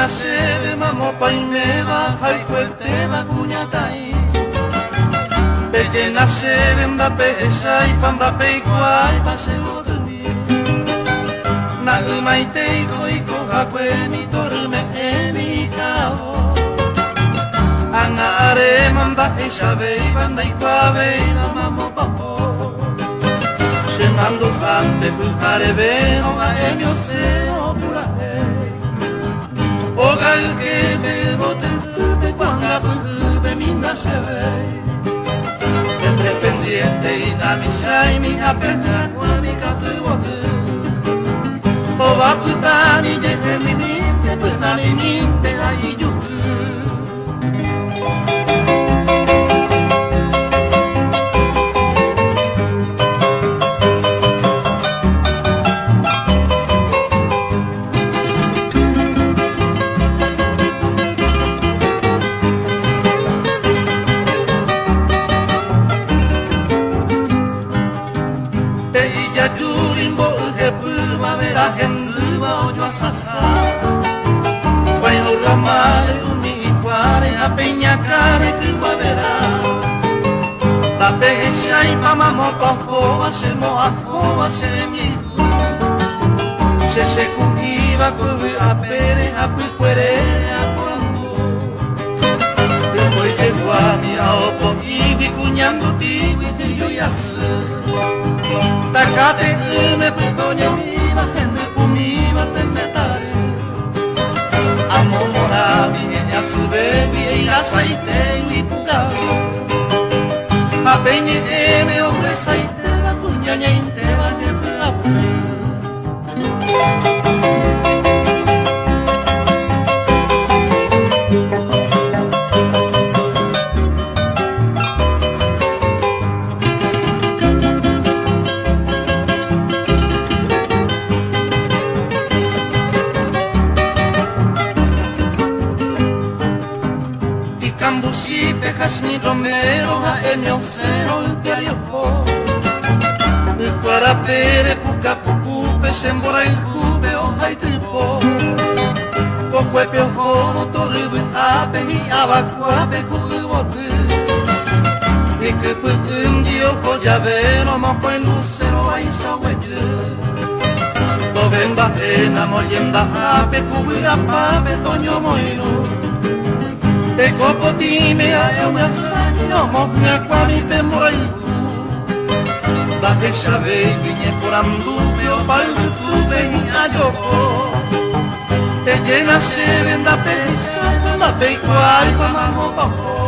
nascere mamo pai meva hai kueteva kunyatai Peque nascere mbape esai pambape ikuai paseo tumi Na umai teiko iko hakue mi torume e mi kao Anga are mamba esavei banda ikuavei na mamo papo Semando ante pujare vero ma e mio seno pura O gal que me bote tupe quando pujube minda se vei Entre pendiente y da mi sai mi apena qua mi catu bote O va puta mi jefe mi minte puta mi minte ai yuku Vai o ramare uni quare a peña care que guaverá La pecha y mamamo papo hacemo a se mi Se cultiva cubi a pere a puere a cuando Después que guami a opo ibi cuñando tibi que yo ya sé Tacate me petoño iba gente pumiba te metare Amo moravi e a su bebi e a saite i pugari A peñe e me ombre saite la cuñaña inteva de prapu Mi romero a emio cero il periofo Il quarapere puca pucupe sembra il cube o hai tipo O quei piofono torrivo ape mi avacuape cuivote E che quindi io voglio avere ma poi lucero ai sawege Dove mba pena moglienda ape cubi a pape toño moino E copo time a una sagno mogna qua mi pemorai Da che savevi ne poram dubbio poi tu veni a gioco E che nascere da pensare da pei quali ma mamma papà